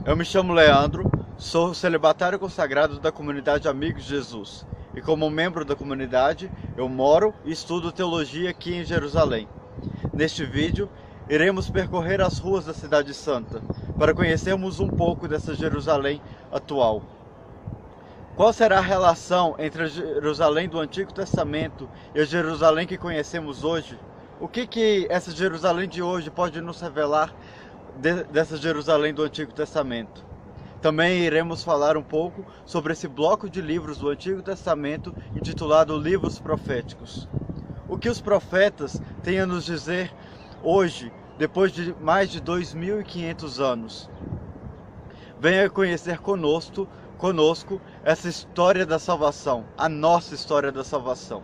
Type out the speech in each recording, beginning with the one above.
Eu me chamo Leandro, sou celibatário consagrado da comunidade Amigos de Jesus e como membro da comunidade eu moro e estudo teologia aqui em Jerusalém. Neste vídeo iremos percorrer as ruas da Cidade Santa para conhecermos um pouco dessa Jerusalém atual. Qual será a relação entre a Jerusalém do Antigo Testamento e a Jerusalém que conhecemos hoje? O que essa Jerusalém de hoje pode nos revelar dessa Jerusalém do Antigo Testamento? Também iremos falar um pouco sobre esse bloco de livros do Antigo Testamento intitulado Livros Proféticos. O que os profetas têm a nos dizer hoje, depois de mais de 2.500 anos? Venha conhecer conosco essa história da salvação, a nossa história da salvação.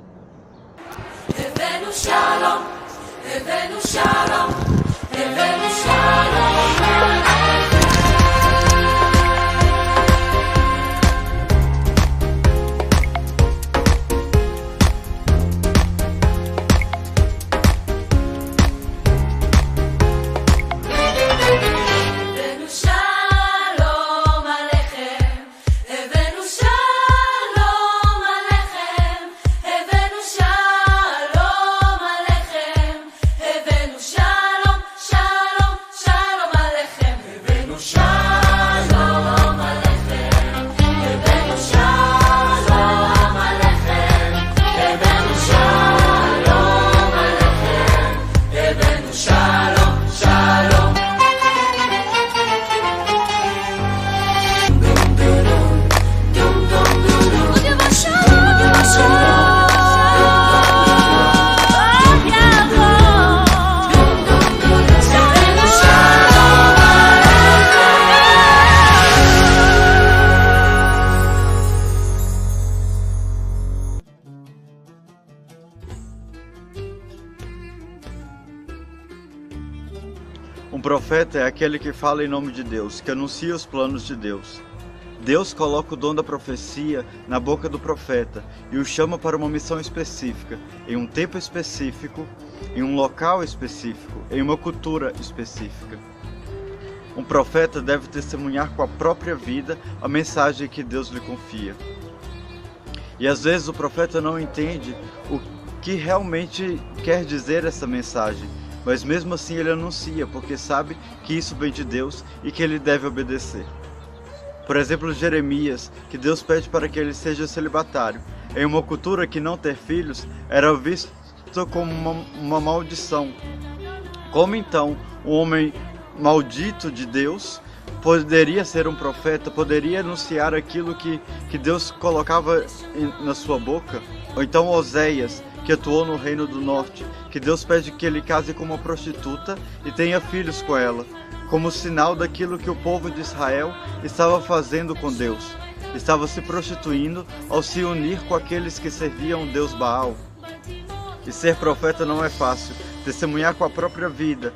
Revenu Shalom, Revenu Shalom, Revenu Shalom. Um profeta é aquele que fala em nome de Deus, que anuncia os planos de Deus. Deus coloca o dom da profecia na boca do profeta e o chama para uma missão específica, em um tempo específico, em um local específico, em uma cultura específica. Um profeta deve testemunhar com a própria vida a mensagem que Deus lhe confia. E às vezes o profeta não entende o que realmente quer dizer essa mensagem, mas mesmo assim ele anuncia, porque sabe que isso vem de Deus e que ele deve obedecer. Por exemplo, Jeremias, que Deus pede para que ele seja celibatário. Em uma cultura que não ter filhos era visto como uma maldição. Como então um homem maldito de Deus poderia ser um profeta, poderia anunciar aquilo que Deus colocava na sua boca? Ou então Oséias, que atuou no Reino do Norte, que Deus pede que ele case com uma prostituta e tenha filhos com ela, como sinal daquilo que o povo de Israel estava fazendo com Deus. Estava se prostituindo ao se unir com aqueles que serviam o Deus Baal. E ser profeta não é fácil. Testemunhar com a própria vida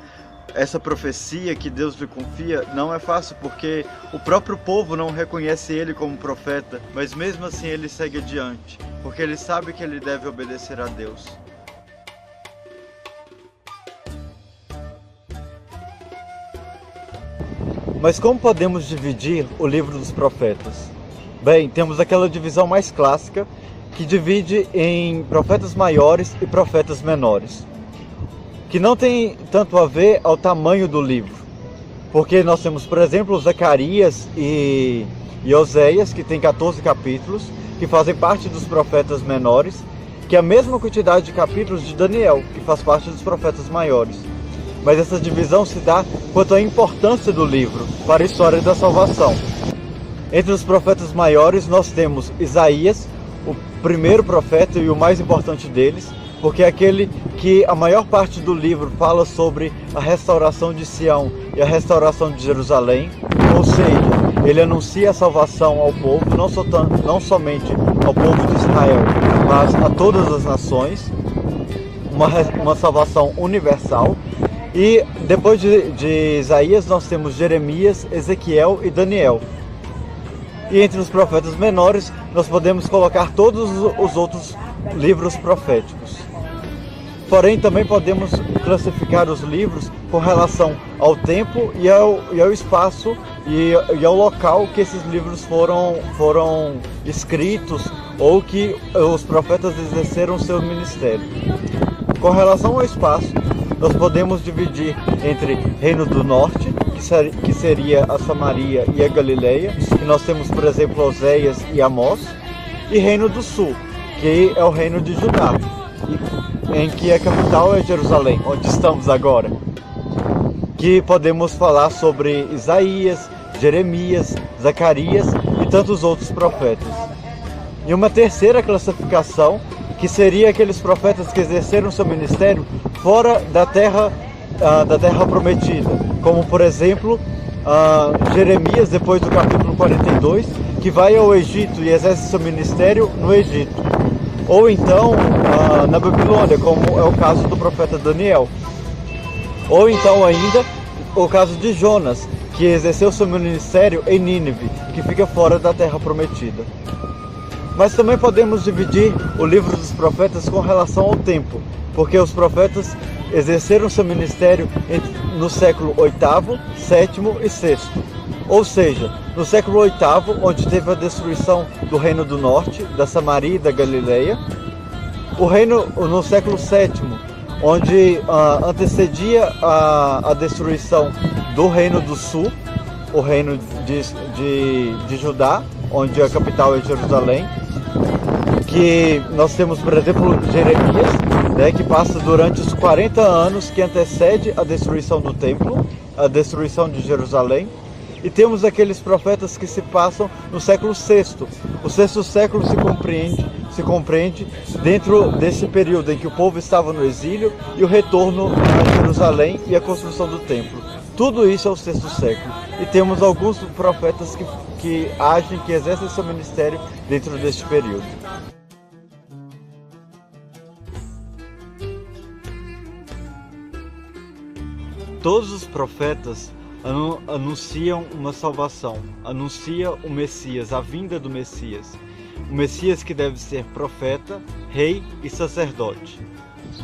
essa profecia que Deus lhe confia não é fácil, porque o próprio povo não reconhece ele como profeta, mas mesmo assim ele segue adiante, porque ele sabe que ele deve obedecer a Deus. Mas como podemos dividir o livro dos profetas? Bem, temos aquela divisão mais clássica, que divide em profetas maiores e profetas menores, que não tem tanto a ver ao tamanho do livro, porque nós temos, por exemplo, Zacarias e Oséias, que tem 14 capítulos, que fazem parte dos profetas menores, que é a mesma quantidade de capítulos de Daniel, que faz parte dos profetas maiores. Mas essa divisão se dá quanto à importância do livro para a história da salvação. Entre os profetas maiores nós temos Isaías, o primeiro profeta e o mais importante deles, porque é aquele que a maior parte do livro fala sobre a restauração de Sião e a restauração de Jerusalém, ou seja, ele anuncia a salvação ao povo, não somente ao povo de Israel, mas a todas as nações, uma salvação universal. E depois de Isaías nós temos Jeremias, Ezequiel e Daniel. E entre os profetas menores nós podemos colocar todos os outros livros proféticos. Porém, também podemos classificar os livros com relação ao tempo e ao espaço e ao local que esses livros foram escritos ou que os profetas exerceram seu ministério. Com relação ao espaço, nós podemos dividir entre Reino do Norte, que seria a Samaria e a Galileia, que nós temos, por exemplo, Oséias e Amós, e Reino do Sul, que é o Reino de Judá, em que a capital é Jerusalém, onde estamos agora. Que podemos falar sobre Isaías, Jeremias, Zacarias e tantos outros profetas. E uma terceira classificação, que seria aqueles profetas que exerceram seu ministério fora da terra prometida, como por exemplo Jeremias, depois do capítulo 42, que vai ao Egito e exerce seu ministério no Egito, ou então na Babilônia, como é o caso do profeta Daniel, ou então ainda o caso de Jonas, que exerceu seu ministério em Nínive, que fica fora da terra prometida. Mas também podemos dividir o livro dos profetas com relação ao tempo, porque os profetas exerceram seu ministério no século VIII, VII e VI. Ou seja, no século VIII, onde teve a destruição do Reino do Norte, da Samaria e da Galileia. No século VII, onde antecedia a destruição do Reino do Sul, o Reino de Judá, onde a capital é Jerusalém, que nós temos, por exemplo, Jeremias, que passa durante os 40 anos que antecede a destruição do templo, a destruição de Jerusalém. E temos aqueles profetas que se passam no século VI. O sexto século se compreende dentro desse período em que o povo estava no exílio e o retorno a Jerusalém e a construção do templo. Tudo isso é o sexto século. E temos alguns profetas que agem, que exercem seu ministério dentro deste período. Todos os profetas anunciam uma salvação, anunciam o Messias, a vinda do Messias. O Messias que deve ser profeta, rei e sacerdote.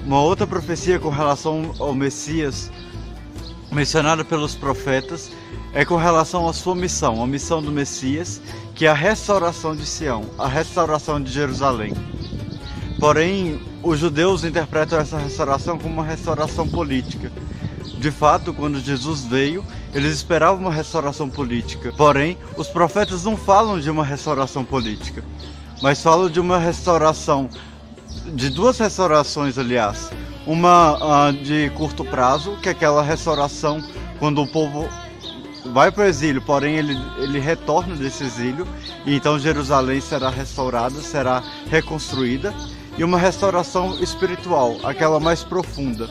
Uma outra profecia com relação ao Messias, mencionada pelos profetas, é com relação à sua missão, a missão do Messias, que é a restauração de Sião, a restauração de Jerusalém. Porém, os judeus interpretam essa restauração como uma restauração política. De fato, quando Jesus veio, eles esperavam uma restauração política. Porém, os profetas não falam de uma restauração política, mas falam de uma restauração, de duas restaurações, aliás. Uma de curto prazo, que é aquela restauração quando o povo vai para o exílio, porém ele retorna desse exílio, e então Jerusalém será restaurada, será reconstruída. E uma restauração espiritual, aquela mais profunda.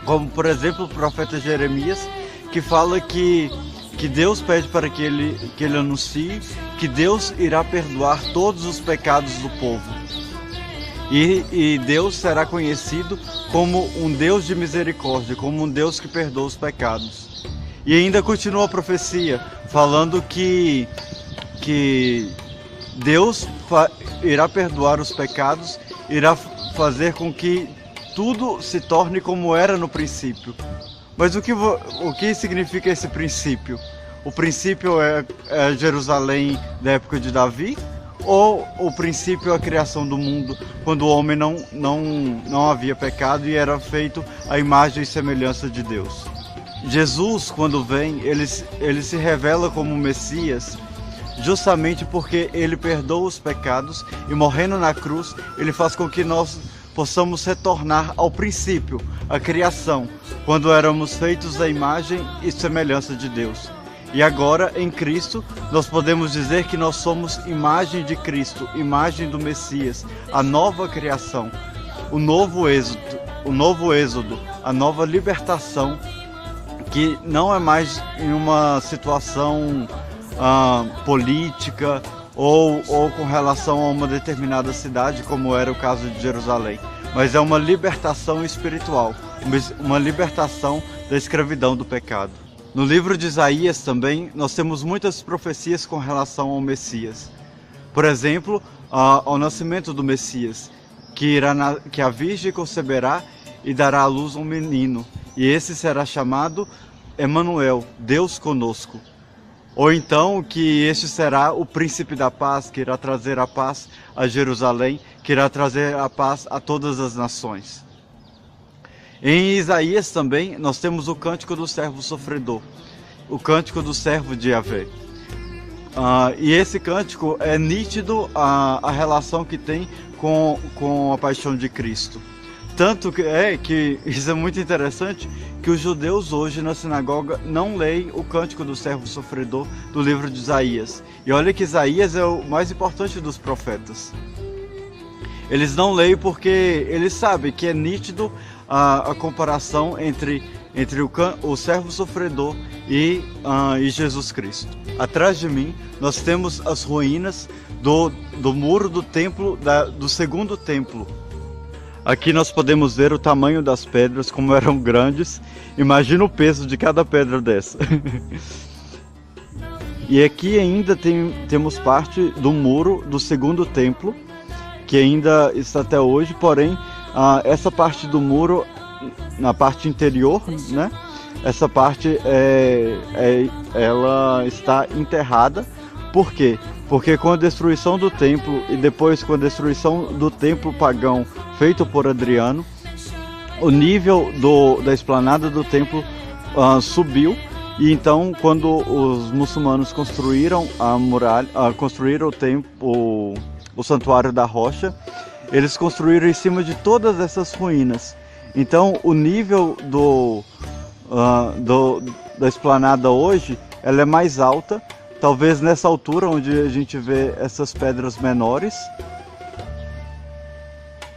Como, por exemplo, o profeta Jeremias, que fala que Deus pede para que ele anuncie que Deus irá perdoar todos os pecados do povo. E Deus será conhecido como um Deus de misericórdia, como um Deus que perdoa os pecados. E ainda continua a profecia, falando que Deus irá perdoar os pecados, irá fazer com que tudo se torne como era no princípio. Mas o que significa esse princípio? O princípio é Jerusalém da época de Davi? Ou o princípio é a criação do mundo, quando o homem não havia pecado e era feito à imagem e semelhança de Deus? Jesus, quando vem, ele se revela como Messias, justamente porque ele perdoa os pecados e, morrendo na cruz, ele faz com que nós possamos retornar ao princípio, à criação, quando éramos feitos à imagem e semelhança de Deus. E agora, em Cristo, nós podemos dizer que nós somos imagem de Cristo, imagem do Messias, a nova criação, o novo êxodo, a nova libertação, que não é mais em uma situação política ou com relação a uma determinada cidade, como era o caso de Jerusalém, mas é uma libertação espiritual, uma libertação da escravidão do pecado. No livro de Isaías também nós temos muitas profecias com relação ao Messias. Por exemplo, ao nascimento do Messias, que a Virgem conceberá e dará à luz um menino, e esse será chamado Emanuel, Deus conosco. Ou então que este será o príncipe da paz, que irá trazer a paz a Jerusalém, que irá trazer a paz a todas as nações. Em Isaías também nós temos o cântico do servo sofredor, o cântico do servo de Yahvé. E esse cântico é nítido a relação que tem com a paixão de Cristo. Tanto que isso é muito interessante, que os judeus hoje na sinagoga não leem o cântico do servo sofredor do livro de Isaías. E olha que Isaías é o mais importante dos profetas. Eles não leem porque eles sabem que é nítido a comparação entre o servo sofredor e Jesus Cristo. Atrás de mim nós temos as ruínas do muro do templo, do segundo templo. Aqui nós podemos ver o tamanho das pedras, como eram grandes. Imagina o peso de cada pedra dessa. E aqui ainda temos parte do muro do segundo templo, que ainda está até hoje, porém essa parte do muro, na parte interior, né? Essa parte ela está enterrada. Por quê? Porque com a destruição do templo e depois com a destruição do templo pagão feito por Adriano, o nível da esplanada do templo subiu, e então quando os muçulmanos construíram a muralha, construíram o santuário da rocha, eles construíram em cima de todas essas ruínas. Então o nível da esplanada hoje ela é mais alta. Talvez nessa altura onde a gente vê essas pedras menores.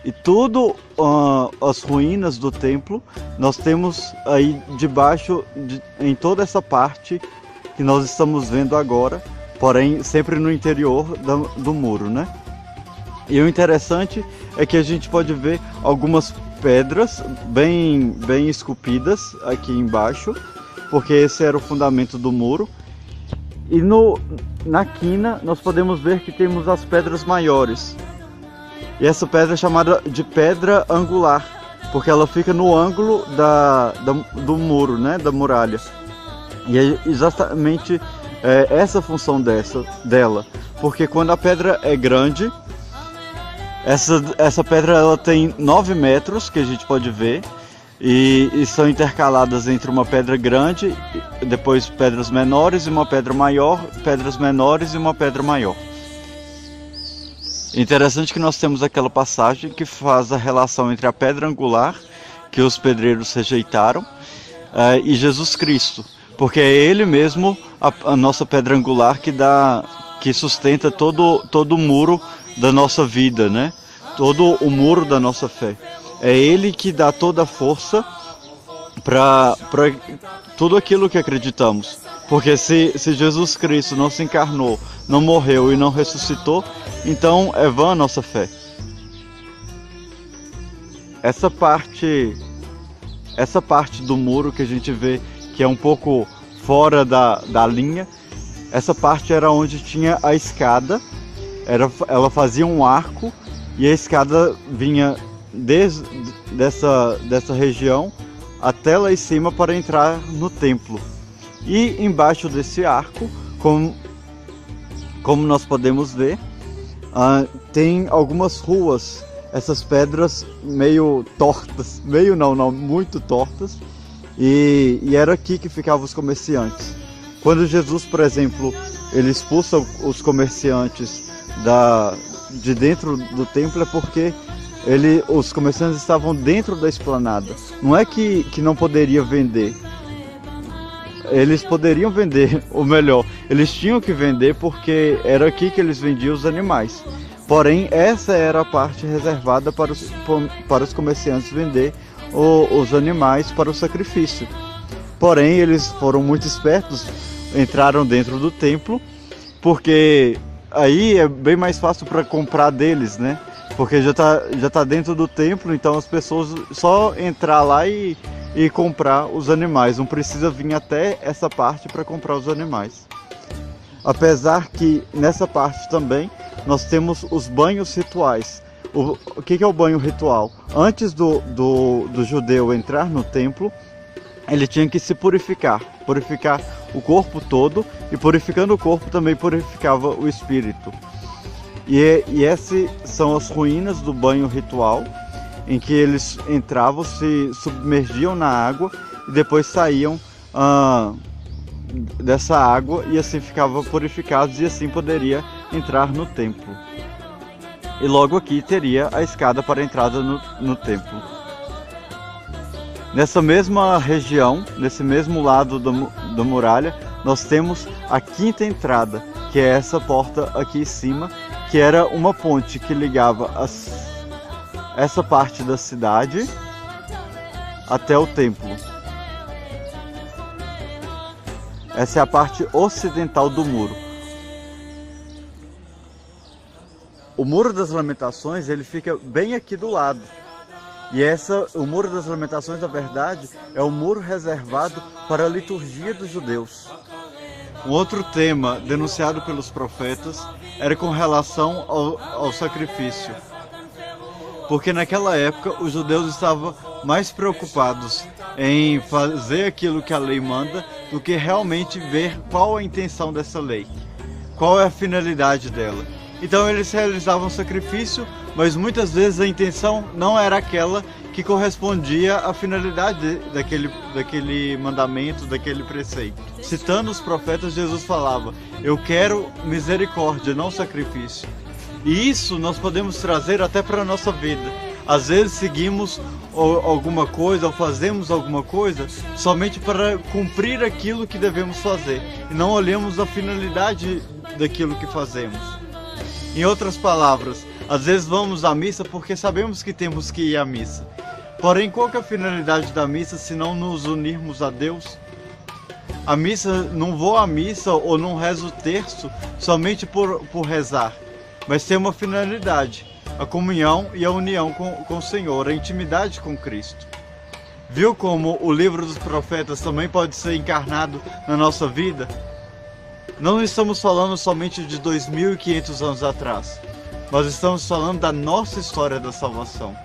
E tudo as ruínas do templo nós temos aí debaixo, em toda essa parte que nós estamos vendo agora, porém sempre no interior do muro, né? E o interessante é que a gente pode ver algumas pedras bem esculpidas aqui embaixo, porque esse era o fundamento do muro. E na quina nós podemos ver que temos as pedras maiores. E essa pedra é chamada de pedra angular, porque ela fica no ângulo do muro, né, da muralha. E é exatamente essa a função dela. Porque quando a pedra é grande, essa pedra ela tem 9 metros, que a gente pode ver. E são intercaladas entre uma pedra grande, depois pedras menores e uma pedra maior, pedras menores e uma pedra maior. Interessante que nós temos aquela passagem que faz a relação entre a pedra angular, que os pedreiros rejeitaram, e Jesus Cristo, porque é Ele mesmo a nossa pedra angular que sustenta todo o muro da nossa vida, né? Todo o muro da nossa fé. É Ele que dá toda a força para tudo aquilo que acreditamos. Porque se Jesus Cristo não se encarnou, não morreu e não ressuscitou, então é vã a nossa fé. Essa parte do muro que a gente vê que é um pouco fora da linha, essa parte era onde tinha a escada, ela fazia um arco e a escada vinha dessa região até lá em cima para entrar no templo. E embaixo desse arco, como nós podemos ver, tem algumas ruas, essas pedras meio tortas, muito tortas, e era aqui que ficavam os comerciantes. Quando Jesus, por exemplo, ele expulsa os comerciantes de dentro do templo, é porque os comerciantes estavam dentro da esplanada. Não é que não poderia vender. Eles poderiam vender, ou melhor, eles tinham que vender porque era aqui que eles vendiam os animais. Porém, essa era a parte reservada para os comerciantes vender os animais para o sacrifício. Porém, eles foram muito espertos, entraram dentro do templo, porque aí é bem mais fácil para comprar deles, né? Porque já tá dentro do templo, então as pessoas só entrar lá e comprar os animais, não precisa vir até essa parte para comprar os animais. Apesar que nessa parte também nós temos os banhos rituais, O que é o banho ritual? Antes do judeu entrar no templo, ele tinha que se purificar o corpo todo, e purificando o corpo também purificava o espírito. E essas são as ruínas do banho ritual, em que eles entravam, se submergiam na água e depois saíam dessa água, e assim ficavam purificados, e assim poderia entrar no templo. E logo aqui teria a escada para a entrada no templo. Nessa mesma região, nesse mesmo lado da muralha, nós temos a quinta entrada, que é essa porta aqui em cima, que era uma ponte que ligava essa parte da cidade até o templo. Essa é a parte ocidental do muro. O Muro das Lamentações, ele fica bem aqui do lado. E o Muro das Lamentações, na verdade, é o muro reservado para a liturgia dos judeus. Um outro tema denunciado pelos profetas era com relação ao sacrifício. Porque naquela época os judeus estavam mais preocupados em fazer aquilo que a lei manda do que realmente ver qual a intenção dessa lei, qual é a finalidade dela. Então eles realizavam sacrifício, mas muitas vezes a intenção não era aquela que correspondia à finalidade daquele mandamento, daquele preceito. Citando os profetas, Jesus falava: eu quero misericórdia, não sacrifício. E isso nós podemos trazer até para a nossa vida. Às vezes seguimos alguma coisa ou fazemos alguma coisa somente para cumprir aquilo que devemos fazer, e não olhamos a finalidade daquilo que fazemos. Em outras palavras, às vezes vamos à missa porque sabemos que temos que ir à missa. Porém, qual que é a finalidade da missa se não nos unirmos a Deus? A missa, não vou à missa ou não rezo o terço somente por rezar, mas tem uma finalidade: a comunhão e a união com o Senhor, a intimidade com Cristo. Viu como o livro dos profetas também pode ser encarnado na nossa vida? Não estamos falando somente de 2.500 anos atrás, nós estamos falando da nossa história da salvação.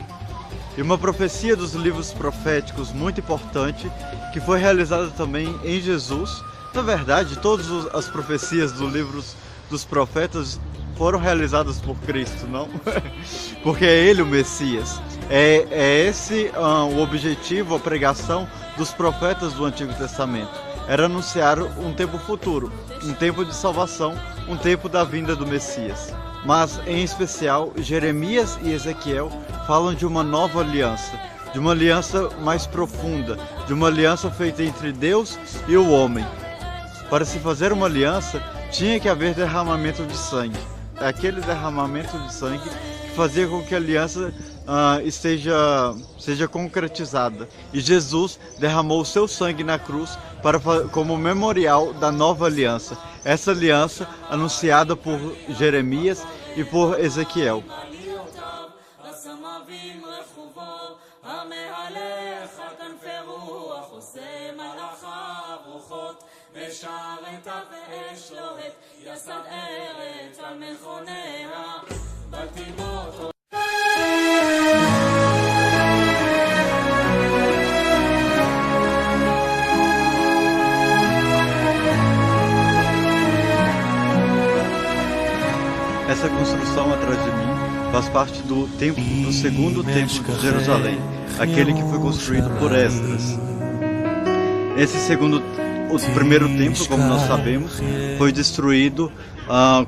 E uma profecia dos livros proféticos muito importante, que foi realizada também em Jesus. Na verdade, todas as profecias dos livros dos profetas foram realizadas por Cristo, não? Porque é Ele o Messias. É esse o objetivo, a pregação dos profetas do Antigo Testamento. Era anunciar um tempo futuro, um tempo de salvação, um tempo da vinda do Messias. Mas, em especial, Jeremias e Ezequiel falam de uma nova aliança, de uma aliança mais profunda, de uma aliança feita entre Deus e o homem. Para se fazer uma aliança, tinha que haver derramamento de sangue. É aquele derramamento de sangue que fazia com que a aliança seja concretizada. E Jesus derramou o seu sangue na cruz como memorial da nova aliança. Essa aliança anunciada por Jeremias e por Ezequiel. Essa construção atrás de mim faz parte do segundo templo de Jerusalém, aquele que foi construído por Esdras. O primeiro templo, como nós sabemos, foi destruído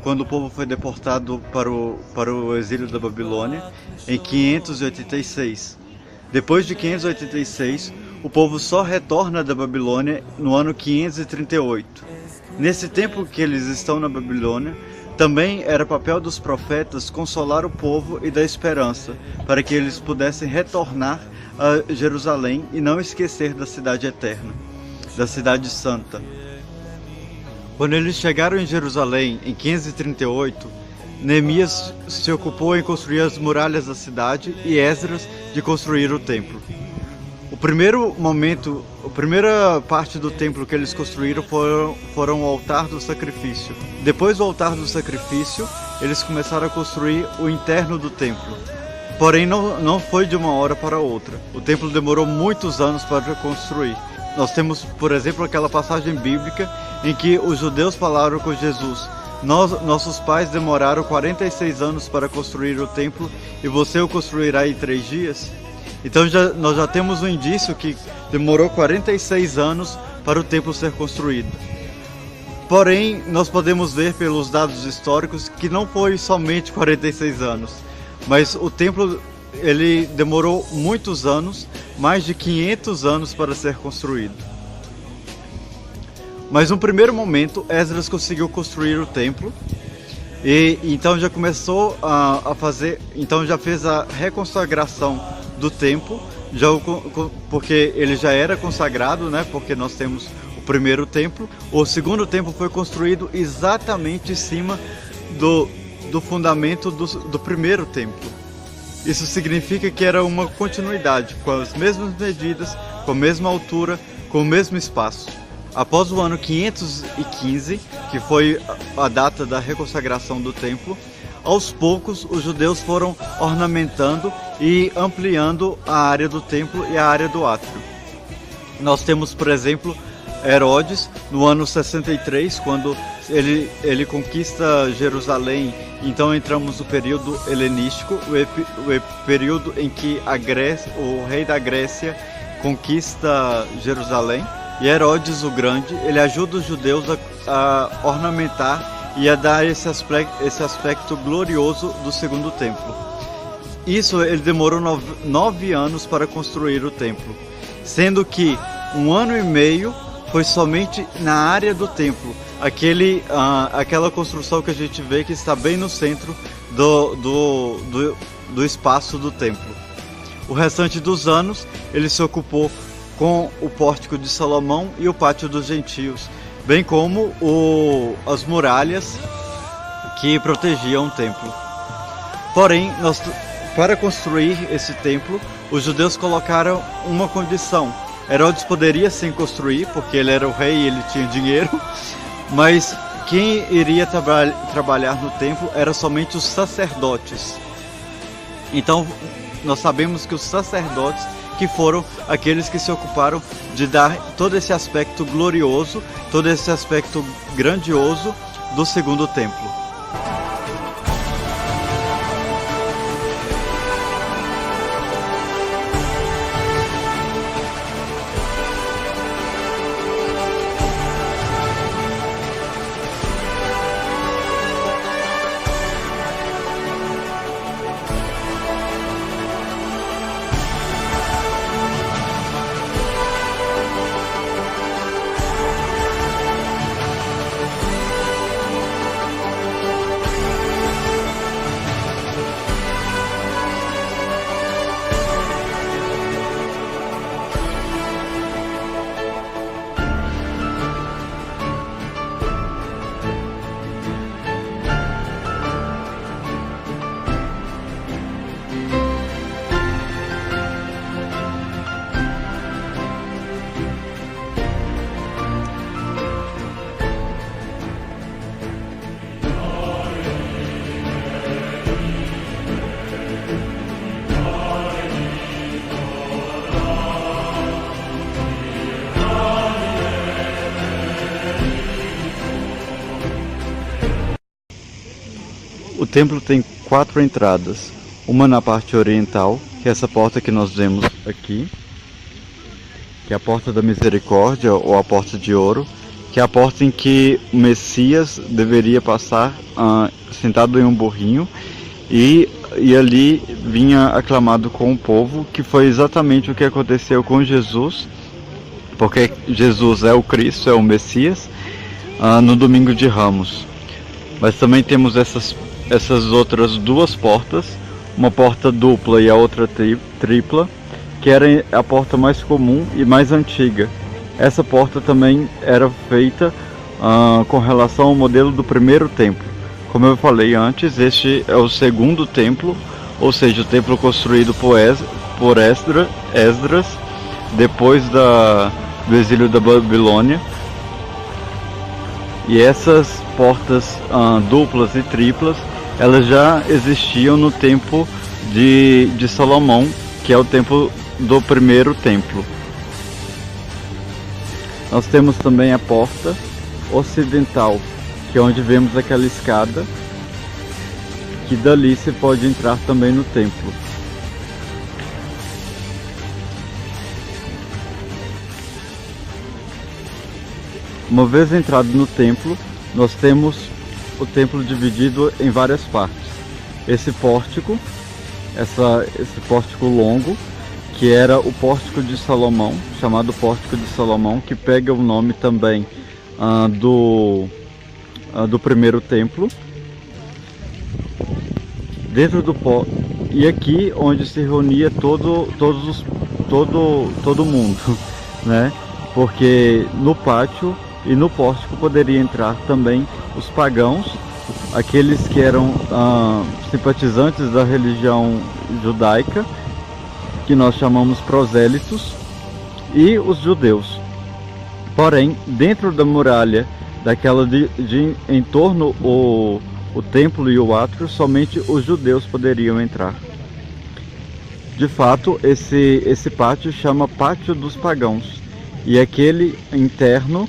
quando o povo foi deportado para o exílio da Babilônia em 586. Depois de 586, o povo só retorna da Babilônia no ano 538. Nesse tempo que eles estão na Babilônia, também era papel dos profetas consolar o povo e dar esperança, para que eles pudessem retornar a Jerusalém e não esquecer da cidade eterna, da cidade santa. Quando eles chegaram em Jerusalém, em 538, Neemias se ocupou em construir as muralhas da cidade e Esdras de construir o templo. A primeira parte do templo que eles construíram foram o altar do sacrifício. Depois do altar do sacrifício, eles começaram a construir o interno do templo, Porém, não foi de uma hora para outra. O templo demorou muitos anos para construir. Nós temos, por exemplo, aquela passagem bíblica em que os judeus falaram com Jesus: nossos pais demoraram 46 anos para construir o templo e você o construirá em 3 dias? Então nós já temos um indício que demorou 46 anos para o templo ser construído. Porém, nós podemos ver pelos dados históricos que não foi somente 46 anos, mas o templo ele demorou muitos anos, mais de 500 anos para ser construído. Mas no primeiro momento, Esdras conseguiu construir o templo e então já começou a fazer, então já fez a reconsagração do templo, porque ele já era consagrado, né? Porque nós temos o primeiro templo. O segundo templo foi construído exatamente em cima do fundamento do primeiro templo. Isso significa que era uma continuidade, com as mesmas medidas, com a mesma altura, com o mesmo espaço. Após o ano 515, que foi a data da reconsagração do templo, aos poucos os judeus foram ornamentando e ampliando a área do templo e a área do átrio. Nós temos, por exemplo, Herodes, no ano 63, quando ele conquista Jerusalém. Então entramos no período helenístico, o período em que o rei da Grécia conquista Jerusalém. E Herodes o Grande, ele ajuda os judeus a ornamentar e a dar esse aspecto glorioso do segundo templo. Isso ele demorou 9 anos para construir o templo, sendo que 1 ano e meio foi somente na área do templo, aquela construção que a gente vê que está bem no centro do espaço do templo. O restante dos anos ele se ocupou com o pórtico de Salomão e o pátio dos gentios, bem como as muralhas que protegiam o templo. Porém, para construir esse templo, os judeus colocaram uma condição. Herodes poderia sim construir, porque ele era o rei e ele tinha dinheiro, mas quem iria trabalhar no templo eram somente os sacerdotes. Então, nós sabemos que os sacerdotes que foram aqueles que se ocuparam de dar todo esse aspecto glorioso, todo esse aspecto grandioso do segundo templo. O templo tem 4 entradas, uma na parte oriental, que é essa porta que nós vemos aqui, que é a porta da misericórdia ou a porta de ouro, que é a porta em que o Messias deveria passar sentado em um burrinho e ali vinha aclamado com o povo, que foi exatamente o que aconteceu com Jesus, porque Jesus é o Cristo, é o Messias, no domingo de Ramos. Mas também temos essas outras 2 portas, uma porta dupla e a outra tripla, que era a porta mais comum e mais antiga. Essa porta também era feita com relação ao modelo do primeiro templo. Como eu falei antes, este é o segundo templo, ou seja, o templo construído por Esdras, depois do exílio da Babilônia. E essas portas duplas e triplas, elas já existiam no tempo de Salomão, que é o templo do primeiro templo. Nós temos também a porta ocidental, que é onde vemos aquela escada, que dali se pode entrar também no templo. Uma vez entrado no templo, nós temos o templo dividido em várias partes. Esse pórtico, esse pórtico longo, que era o pórtico de Salomão, chamado pórtico de Salomão, que pega o nome também do primeiro templo. Dentro do e aqui onde se reunia todo mundo, né? Porque no pátio e no pórtico poderia entrar também os pagãos, aqueles que eram simpatizantes da religião judaica, que nós chamamos prosélitos, e os judeus. Porém, dentro da muralha, daquela em torno o templo e o átrio, somente os judeus poderiam entrar. De fato, esse pátio chama Pátio dos Pagãos, e aquele interno,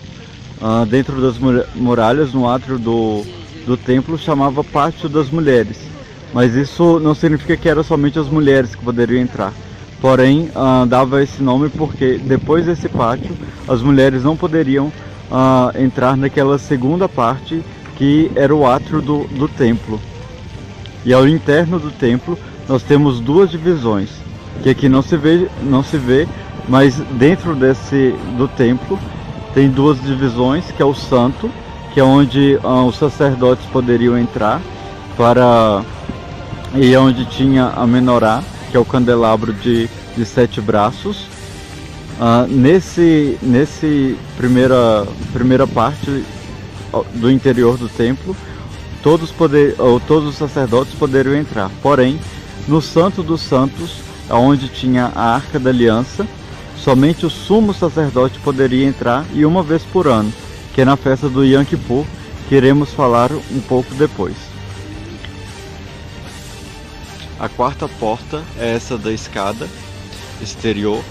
dentro das muralhas, no átrio do templo, chamava Pátio das Mulheres. Mas isso não significa que era somente as mulheres que poderiam entrar. Porém, dava esse nome porque depois desse pátio, as mulheres não poderiam entrar naquela segunda parte, que era o átrio do templo. E ao interno do templo nós temos duas divisões, que aqui não se vê, mas dentro do templo tem duas divisões, que é o santo, que é onde os sacerdotes poderiam entrar, e onde tinha a menorá, que é o candelabro de 7 braços. Nesse primeira parte do interior do templo, todos os sacerdotes poderiam entrar. Porém, no Santo dos Santos, onde tinha a Arca da Aliança, somente o sumo sacerdote poderia entrar, e uma vez por ano, que é na festa do Yom Kippur, que iremos falar um pouco depois. A quarta porta é essa da escada exterior,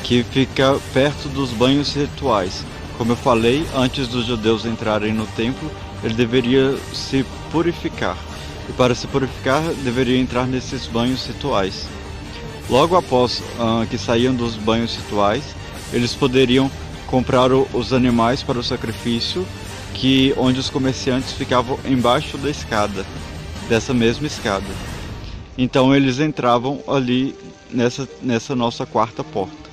que fica perto dos banhos rituais. Como eu falei, antes dos judeus entrarem no templo, ele deveria se purificar. E para se purificar, deveria entrar nesses banhos rituais. Logo após que saíam dos banhos rituais, eles poderiam comprar os animais para o sacrifício, onde os comerciantes ficavam embaixo da escada, dessa mesma escada. Então eles entravam ali nessa nossa quarta porta.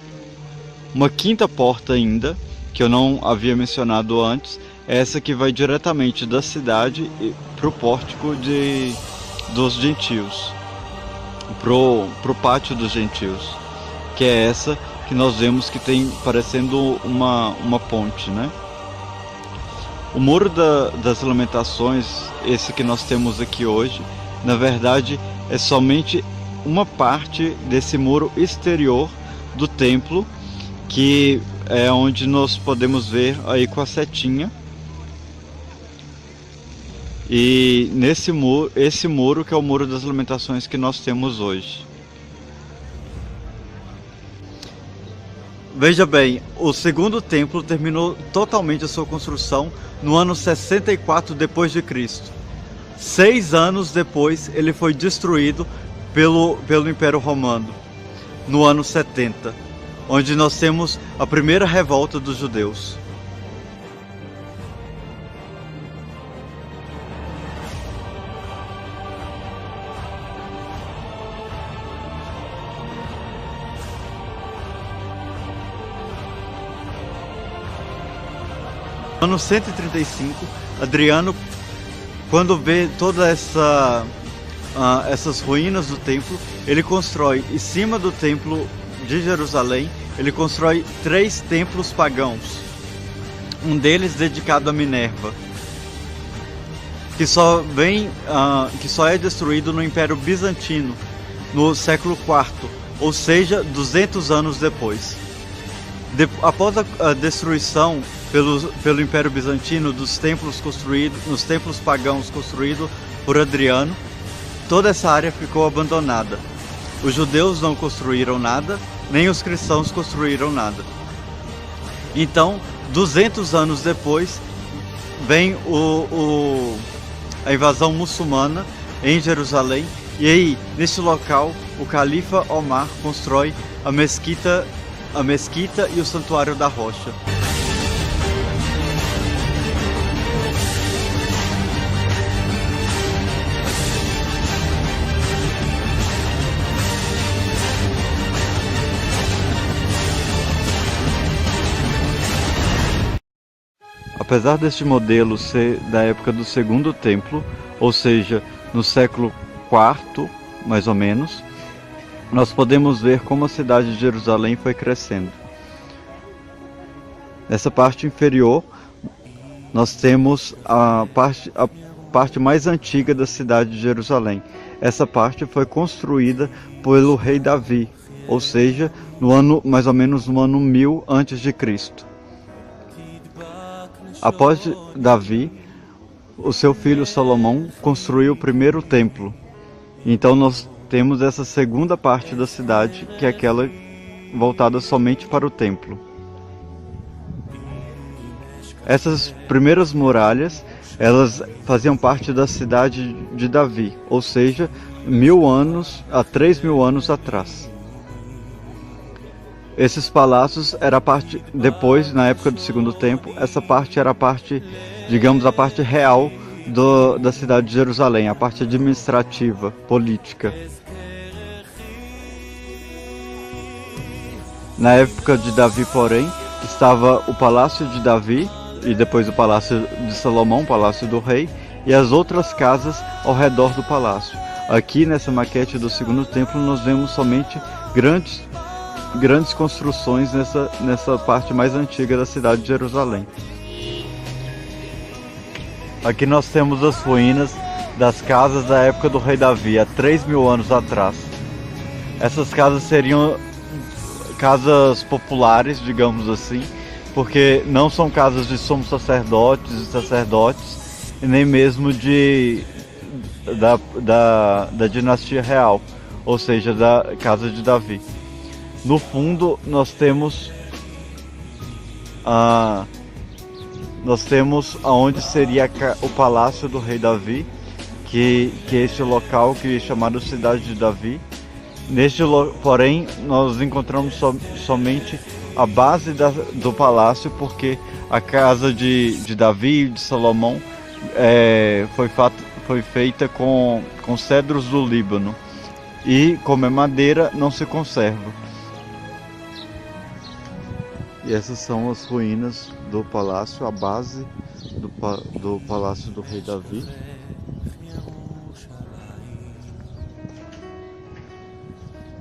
Uma quinta porta ainda, que eu não havia mencionado antes, é essa que vai diretamente da cidade para o pórtico dos gentios, pro pátio dos gentios, que é essa que nós vemos que tem parecendo uma ponte, né? O muro das lamentações, esse que nós temos aqui hoje, na verdade é somente uma parte desse muro exterior do templo, que é onde nós podemos ver aí com a setinha. E esse muro que é o Muro das Lamentações que nós temos hoje. Veja bem, o segundo templo terminou totalmente a sua construção no ano 64 depois de Cristo. 6 anos depois ele foi destruído pelo Império Romano, no ano 70, onde nós temos a primeira revolta dos judeus. No ano 135, Adriano, quando vê todas essas ruínas do templo, ele constrói, em cima do templo de Jerusalém, ele constrói 3 templos pagãos. Um deles dedicado a Minerva, que só é destruído no Império Bizantino, no século IV, ou seja, 200 anos depois. Após a destruição pelo Império Bizantino nos templos pagãos construídos por Adriano, toda essa área ficou abandonada. Os judeus não construíram nada, nem os cristãos construíram nada. Então, 200 anos depois, vem a invasão muçulmana em Jerusalém, e aí, nesse local, o califa Omar constrói a mesquita e o santuário da rocha. Apesar deste modelo ser da época do Segundo Templo, ou seja, no século IV, mais ou menos, nós podemos ver como a cidade de Jerusalém foi crescendo. Nessa parte inferior, nós temos a parte mais antiga da cidade de Jerusalém. Essa parte foi construída pelo rei Davi, ou seja, mais ou menos no ano 1000 a.C. Após Davi, o seu filho Salomão construiu o primeiro templo. Então nós temos essa segunda parte da cidade, que é aquela voltada somente para o templo. Essas primeiras muralhas, elas faziam parte da cidade de Davi, ou seja, 3.000 anos atrás. Esses palácios era parte, depois, na época do Segundo Templo, essa parte era a parte, digamos, a parte real da cidade de Jerusalém, a parte administrativa, política. Na época de Davi, porém, estava o Palácio de Davi, e depois o Palácio de Salomão, o Palácio do Rei, e as outras casas ao redor do palácio. Aqui, nessa maquete do Segundo Templo, nós vemos somente grandes construções nessa parte mais antiga da cidade de Jerusalém. Aqui nós temos as ruínas das casas da época do rei Davi, há 3.000 anos atrás. Essas casas seriam casas populares, digamos assim, porque não são casas de sumos sacerdotes e sacerdotes, e nem mesmo da dinastia real, ou seja, da casa de Davi. No fundo nós temos aonde seria o palácio do rei Davi, que é este local que é chamado Cidade de Davi. Porém, nós encontramos somente a base do palácio, porque a casa de Davi e de Salomão foi feita com cedros do Líbano, e como é madeira, não se conserva. E essas são as ruínas do palácio, a base do palácio do rei Davi.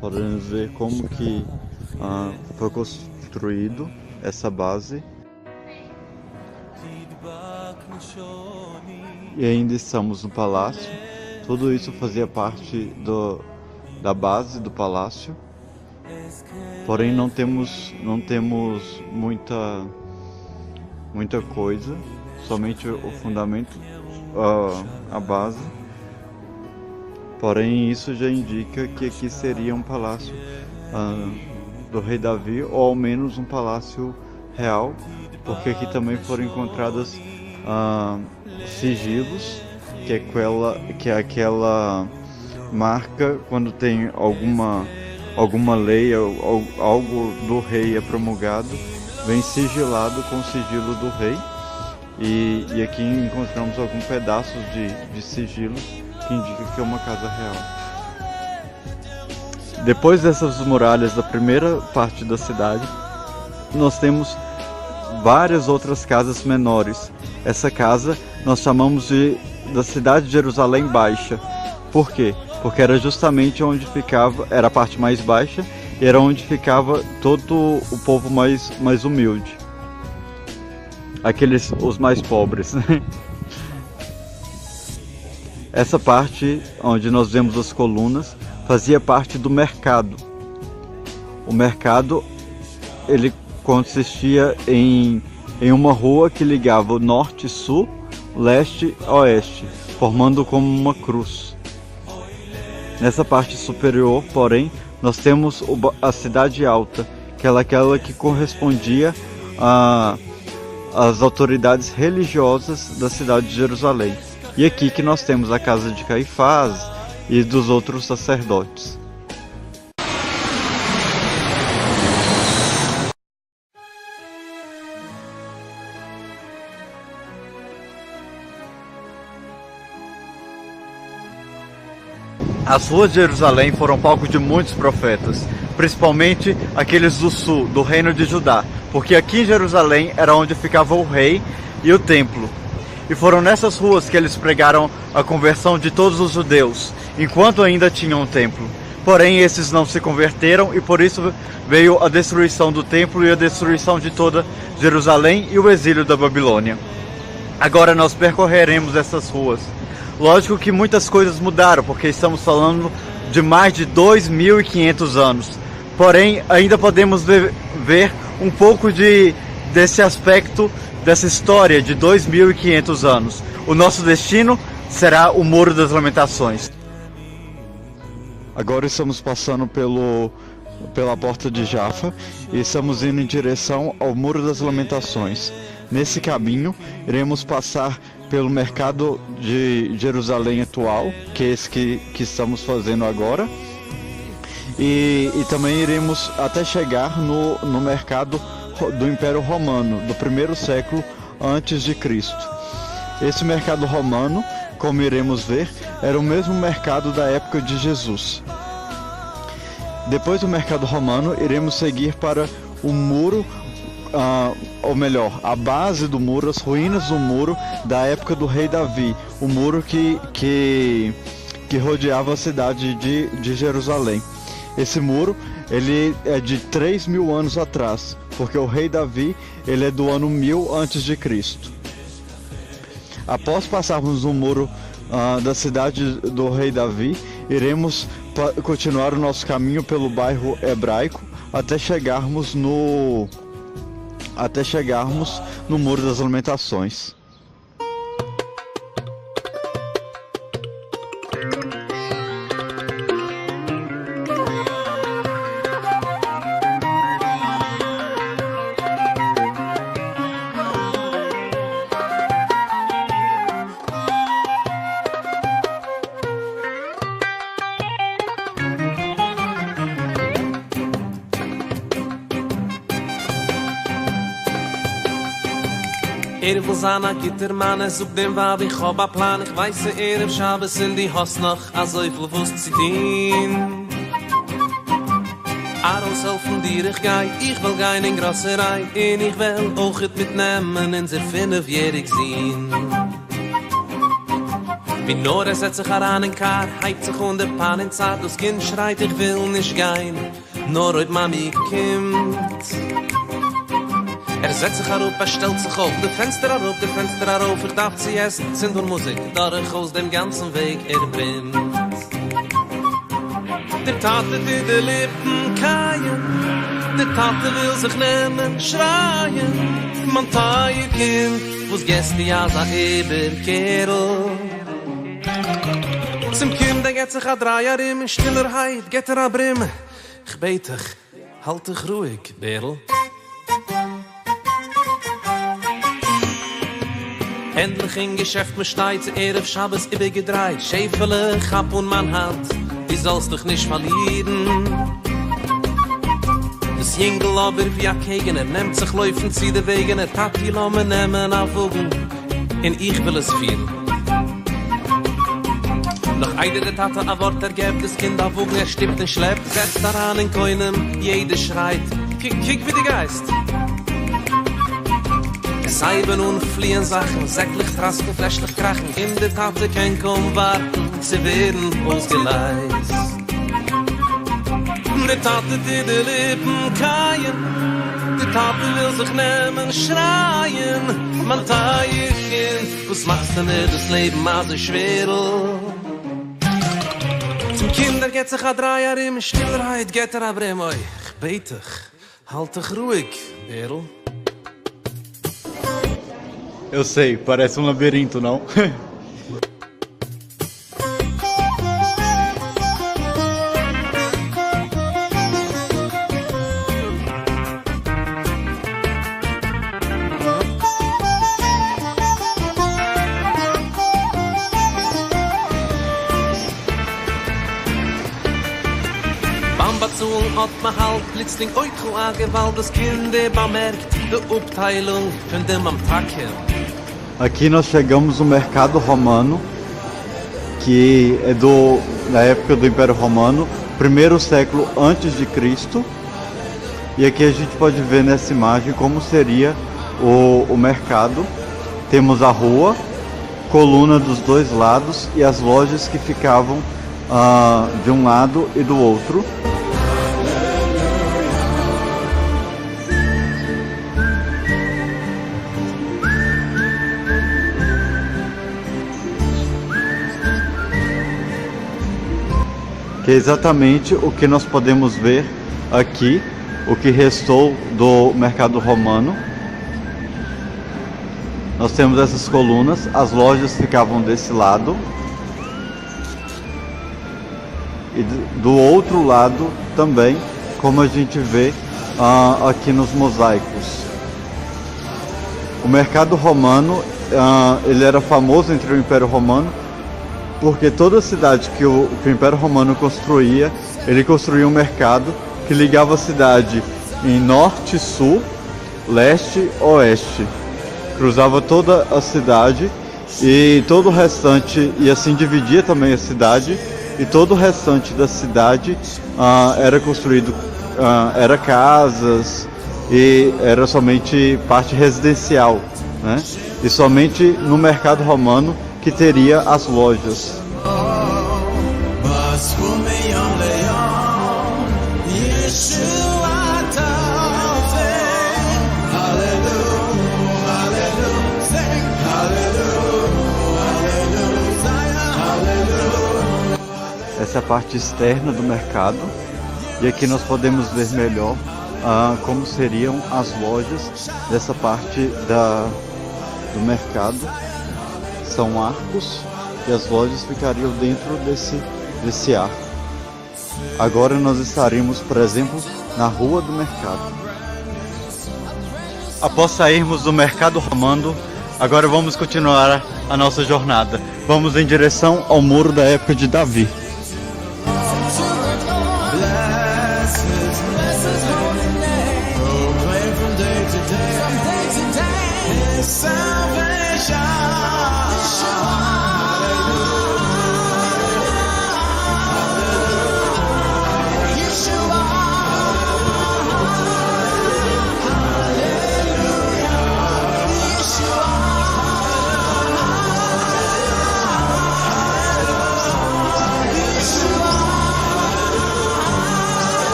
Podemos ver como que foi construído essa base. E ainda estamos no palácio. Tudo isso fazia parte da base do palácio. Porém não temos muita coisa, somente o fundamento, a base. Porém isso já indica que aqui seria um palácio do rei Davi, ou ao menos um palácio real, porque aqui também foram encontrados sigilos, que é aquela marca quando tem alguma lei ou algo do rei é promulgado, vem sigilado com o sigilo do rei, e aqui encontramos alguns pedaços de sigilos que indica que é uma casa real. Depois dessas muralhas da primeira parte da cidade, nós temos várias outras casas menores. Essa casa nós chamamos da cidade de Jerusalém Baixa. Por quê? Porque era justamente onde ficava, era a parte mais baixa, e era onde ficava todo o povo mais humilde. Os mais pobres, né? Essa parte onde nós vemos as colunas fazia parte do mercado. O mercado, ele consistia em uma rua que ligava o norte e sul, leste e oeste, formando como uma cruz. Nessa parte superior, porém, nós temos a cidade alta, que é aquela que correspondia às autoridades religiosas da cidade de Jerusalém. E aqui que nós temos a casa de Caifás e dos outros sacerdotes. As ruas de Jerusalém foram palco de muitos profetas, principalmente aqueles do sul, do reino de Judá, porque aqui em Jerusalém era onde ficava o rei e o templo. E foram nessas ruas que eles pregaram a conversão de todos os judeus, enquanto ainda tinham um templo. Porém, esses não se converteram e por isso veio a destruição do templo e a destruição de toda Jerusalém e o exílio da Babilônia. Agora nós percorreremos essas ruas. Lógico que muitas coisas mudaram, porque estamos falando de mais de 2.500 anos. Porém, ainda podemos ver um pouco desse aspecto, dessa história de 2.500 anos. O nosso destino será o Muro das Lamentações. Agora estamos passando pela porta de Jafa e estamos indo em direção ao Muro das Lamentações. Nesse caminho, iremos passar pelo mercado de Jerusalém atual, que é esse que estamos fazendo agora, e também iremos até chegar no mercado do Império Romano, do primeiro século antes de Cristo. Esse mercado romano, como iremos ver, era o mesmo mercado da época de Jesus. Depois do mercado romano, iremos seguir para o muro, ou melhor, a base do muro, as ruínas do muro da época do rei Davi, o muro que rodeava a cidade de Jerusalém. Esse muro, ele é de 3.000 anos atrás, porque o rei Davi, ele é do ano 1000 antes de Cristo. Após passarmos no muro da cidade do rei Davi, iremos continuar o nosso caminho pelo bairro hebraico até chegarmos no Muro das Lamentações. Will sein a gitter Mann, auf dem Wab ich hab a Plan. Ich weiß, auf Schabes in die Haus noch, a so viel wusst sie dien. Aros helfen dir, ich will gein in Grosserei, und ich will auch it mitnehmen, in sehr 5-jährig sein. Wie nur setzt sich heran in Kar, heibt sich der Pan in Zart, das Kind schreit, ich will nicht gein, nur heute Mami kommt. Setzt sich herup, stellt sich auf, de Fenster herup, verdacht sie essen, sind und Musik, dadurch aus dem ganzen Weg bringt. Der Tate, die de Lippen keien, der Tate will sich nehmen, schreien, man taie Kind, wo's gäst die Asa Eberkerl. Zum Kind, der geht sich a 3 Jahre in Stillerheit, geht a Brimme, ich bete dich, halt dich ruhig, Bärl. Endlich in Geschäft mit Steiz, auf Schabes übergedreht. Schäfele, Chap und man Hand, die sollst dich nicht verlieren. Das Jingel aber wie a Kegen, nimmt sich laufen, zieht der Wegen, tat die Lomme nehmen auf Wogen, und ich will es viel. Noch einer der Tate a Wort ergebt, das Kind auf Wogen, stimmt und schleppt, setzt daran in Koinem, jeder schreit, kick wie die Geist. Seiben und fliehen Sachen, säcklich trasken, fläschlich krachen, in der Tate kein kaum warten, sie werden ausgeleist. Die Tate, die die Lippen keien, die Tate will sich nehmen, schreien, man taie Kind, was machst du nicht das Leben also schwer? Zum Kinder geht sich a 3 Jahre in Stillerheit, geht aber immer, ich bete dich, halt dich ruhig, Bärl. Eu sei, parece um labirinto, não? zuhlen hat man halt plötzlich Eutro angewalt, das Kinder bemerkt, die Abteilung von dem am Tacke. Aqui nós chegamos no mercado romano, que é da época do Império Romano, primeiro século antes de Cristo. E aqui a gente pode ver nessa imagem como seria o mercado. Temos a rua, coluna dos dois lados e as lojas que ficavam de um lado e do outro. Que é exatamente o que nós podemos ver aqui, o que restou do mercado romano. Nós temos essas colunas, as lojas ficavam desse lado. E do outro lado também, como a gente vê aqui nos mosaicos. O mercado romano, ele era famoso entre o Império Romano, porque toda cidade que o Império Romano construía, ele construía um mercado que ligava a cidade em norte, sul, leste, oeste. Cruzava toda a cidade e todo o restante, e assim dividia também a cidade, e todo o restante da cidade era construído, era casas e era somente parte residencial, né? E somente no mercado romano que teria as lojas. Essa é a parte externa do mercado, e aqui nós podemos ver melhor como seriam as lojas dessa parte do mercado. São arcos e as lojas ficariam dentro desse arco. Agora nós estaremos, por exemplo, na rua do mercado. Após sairmos do mercado romano, agora vamos continuar a nossa jornada. Vamos em direção ao muro da época de Davi.